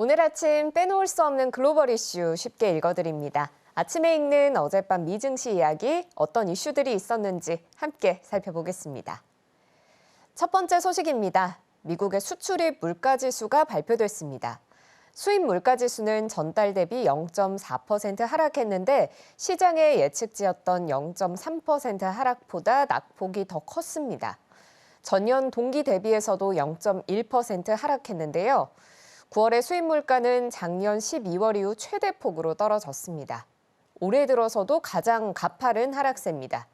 오늘 아침 빼놓을 수 없는 글로벌 이슈 쉽게 읽어드립니다. 아침에 읽는 어젯밤 미증시 이야기, 어떤 이슈들이 있었는지 함께 살펴보겠습니다. 첫 번째 소식입니다. 미국의 수출입 물가지수가 발표됐습니다. 수입 물가지수는 전달 대비 0.4% 하락했는데 시장의 예측치였던 0.3% 하락보다 낙폭이 더 컸습니다. 전년 동기 대비해서도 0.1% 하락했는데요. 9월의 수입 물가는 작년 12월 이후 최대폭으로 떨어졌습니다. 올해 들어서도 가장 가파른 하락세입니다.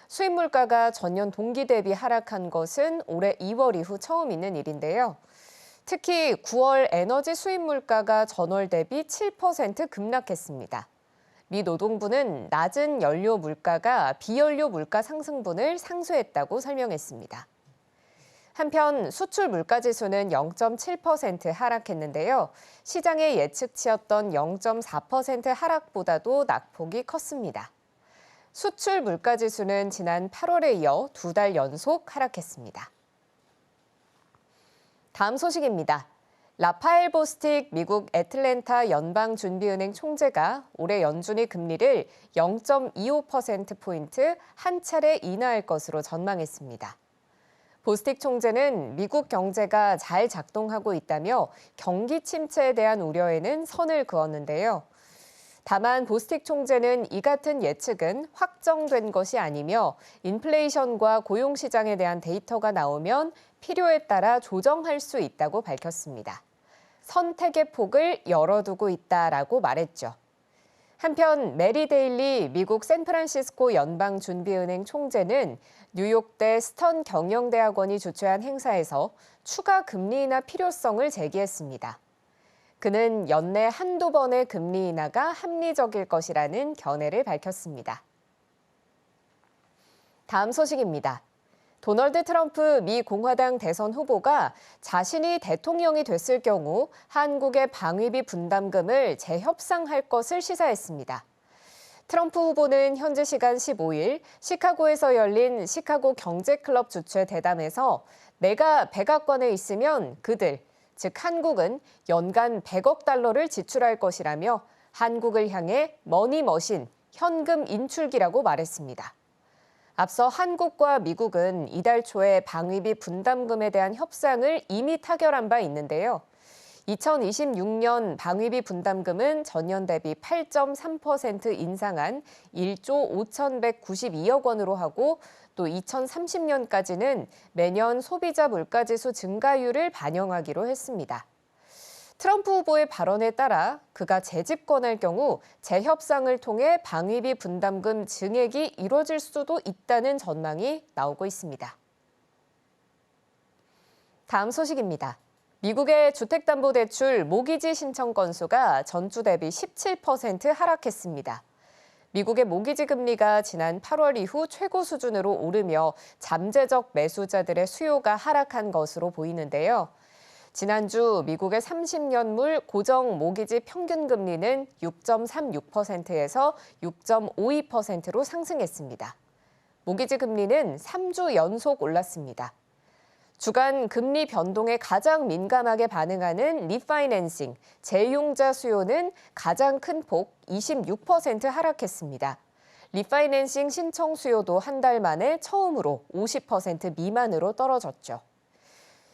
수입 물가가 전년 동기 대비 하락한 것은 올해 2월 이후 처음 있는 일인데요. 특히 9월 에너지 수입 물가가 전월 대비 7% 급락했습니다. 미 노동부는 낮은 연료 물가가 비연료 물가 상승분을 상쇄했다고 설명했습니다. 한편 수출 물가지수는 0.7% 하락했는데요. 시장의 예측치였던 0.4% 하락보다도 낙폭이 컸습니다. 수출 물가지수는 지난 8월에 이어 2달 연속 하락했습니다. 다음 소식입니다. 라파엘 보스틱 미국 애틀랜타 연방준비은행 총재가 올해 연준이 금리를 0.25%포인트 한 차례 인하할 것으로 전망했습니다. 보스틱 총재는 미국 경제가 잘 작동하고 있다며 경기 침체에 대한 우려에는 선을 그었는데요. 다만 보스틱 총재는 이 같은 예측은 확정된 것이 아니며 인플레이션과 고용시장에 대한 데이터가 나오면 필요에 따라 조정할 수 있다고 밝혔습니다. 선택의 폭을 열어두고 있다라고 말했죠. 한편 메리 데일리 미국 샌프란시스코 연방준비은행 총재는 뉴욕대 스턴 경영대학원이 주최한 행사에서 추가 금리 인하 필요성을 제기했습니다. 그는 연내 한두 번의 금리 인하가 합리적일 것이라는 견해를 밝혔습니다. 다음 소식입니다. 도널드 트럼프 미 공화당 대선 후보가 자신이 대통령이 됐을 경우 한국의 방위비 분담금을 재협상할 것을 시사했습니다. 트럼프 후보는 현지 시간 15일 시카고에서 열린 시카고 경제클럽 주최 대담에서 내가 백악관에 있으면 그들, 즉 한국은 연간 100억 달러를 지출할 것이라며 한국을 향해 머니머신, 현금 인출기라고 말했습니다. 앞서 한국과 미국은 이달 초에 방위비 분담금에 대한 협상을 이미 타결한 바 있는데요. 2026년 방위비 분담금은 전년 대비 8.3% 인상한 1조 5,192억 원으로 하고 또 2030년까지는 매년 소비자 물가지수 증가율을 반영하기로 했습니다. 트럼프 후보의 발언에 따라 그가 재집권할 경우 재협상을 통해 방위비 분담금 증액이 이뤄질 수도 있다는 전망이 나오고 있습니다. 다음 소식입니다. 미국의 주택담보대출 모기지 신청 건수가 전주 대비 17% 하락했습니다. 미국의 모기지 금리가 지난 8월 이후 최고 수준으로 오르며 잠재적 매수자들의 수요가 하락한 것으로 보이는데요. 지난주 미국의 30년물 고정 모기지 평균 금리는 6.36%에서 6.52%로 상승했습니다. 모기지 금리는 3주 연속 올랐습니다. 주간 금리 변동에 가장 민감하게 반응하는 리파이낸싱, 재융자 수요는 가장 큰 폭 26% 하락했습니다. 리파이낸싱 신청 수요도 한 달 만에 처음으로 50% 미만으로 떨어졌죠.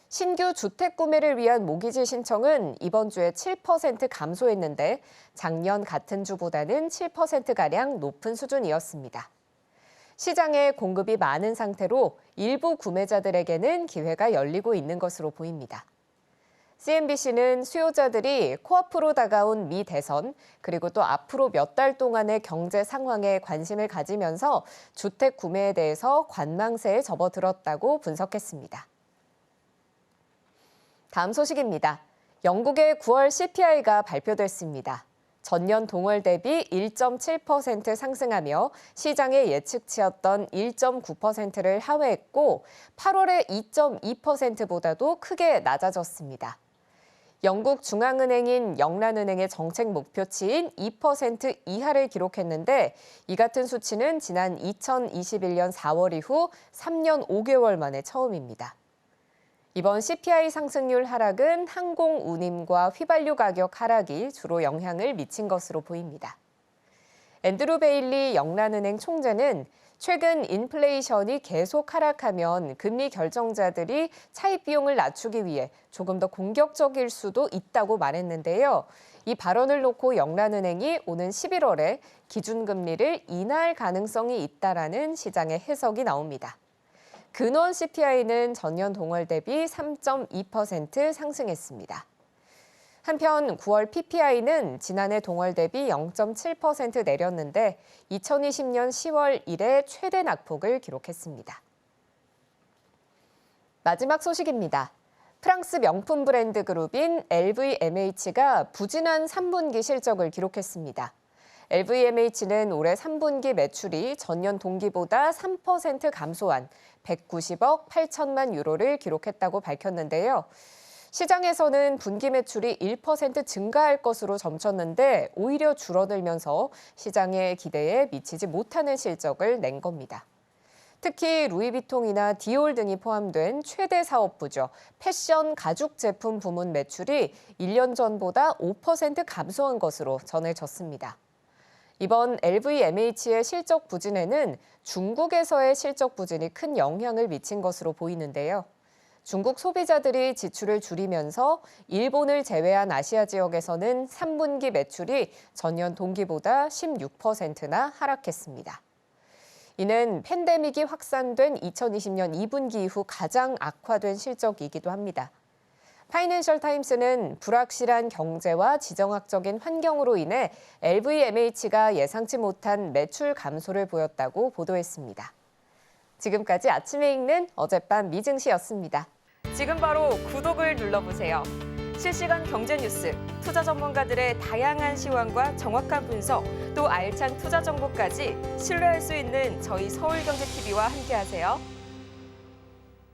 신규 주택 구매를 위한 모기지 신청은 이번 주에 7% 감소했는데 작년 같은 주보다는 7%가량 높은 수준이었습니다. 시장에 공급이 많은 상태로 일부 구매자들에게는 기회가 열리고 있는 것으로 보입니다. CNBC는 수요자들이 코앞으로 다가온 미 대선, 그리고 또 앞으로 몇 달 동안의 경제 상황에 관심을 가지면서 주택 구매에 대해서 관망세에 접어들었다고 분석했습니다. 다음 소식입니다. 영국의 9월 CPI가 발표됐습니다. 전년 동월 대비 1.7% 상승하며 시장의 예측치였던 1.9%를 하회했고 8월의 2.2%보다도 크게 낮아졌습니다. 영국 중앙은행인 영란은행의 정책 목표치인 2% 이하를 기록했는데 이 같은 수치는 지난 2021년 4월 이후 3년 5개월 만에 처음입니다. 이번 CPI 상승률 하락은 항공 운임과 휘발유 가격 하락이 주로 영향을 미친 것으로 보입니다. 앤드루 베일리 영란은행 총재는 최근 인플레이션이 계속 하락하면 금리 결정자들이 차입 비용을 낮추기 위해 조금 더 공격적일 수도 있다고 말했는데요. 이 발언을 놓고 영란은행이 오는 11월에 기준금리를 인하할 가능성이 있다라는 시장의 해석이 나옵니다. 근원 CPI는 전년 동월 대비 3.2% 상승했습니다. 한편 9월 PPI는 지난해 동월 대비 0.7% 내렸는데 2020년 10월 이래 최대 낙폭을 기록했습니다. 마지막 소식입니다. 프랑스 명품 브랜드 그룹인 LVMH가 부진한 3분기 실적을 기록했습니다. LVMH는 올해 3분기 매출이 전년 동기보다 3% 감소한 190억 8천만 유로를 기록했다고 밝혔는데요. 시장에서는 분기 매출이 1% 증가할 것으로 점쳤는데 오히려 줄어들면서 시장의 기대에 미치지 못하는 실적을 낸 겁니다. 특히 루이비통이나 디올 등이 포함된 최대 사업부죠. 패션 가죽 제품 부문 매출이 1년 전보다 5% 감소한 것으로 전해졌습니다. 이번 LVMH의 실적 부진에는 중국에서의 실적 부진이 큰 영향을 미친 것으로 보이는데요. 중국 소비자들이 지출을 줄이면서 일본을 제외한 아시아 지역에서는 3분기 매출이 전년 동기보다 16%나 하락했습니다. 이는 팬데믹이 확산된 2020년 2분기 이후 가장 악화된 실적이기도 합니다. 파이낸셜 타임스는 불확실한 경제와 지정학적인 환경으로 인해 LVMH가 예상치 못한 매출 감소를 보였다고 보도했습니다. 지금까지 아침에 읽는 어젯밤 미증시였습니다. 지금 바로 구독을 눌러보세요. 실시간 경제 뉴스, 투자 전문가들의 다양한 시황과 정확한 분석, 또 알찬 투자 정보까지 신뢰할 수 있는 저희 서울경제TV와 함께하세요.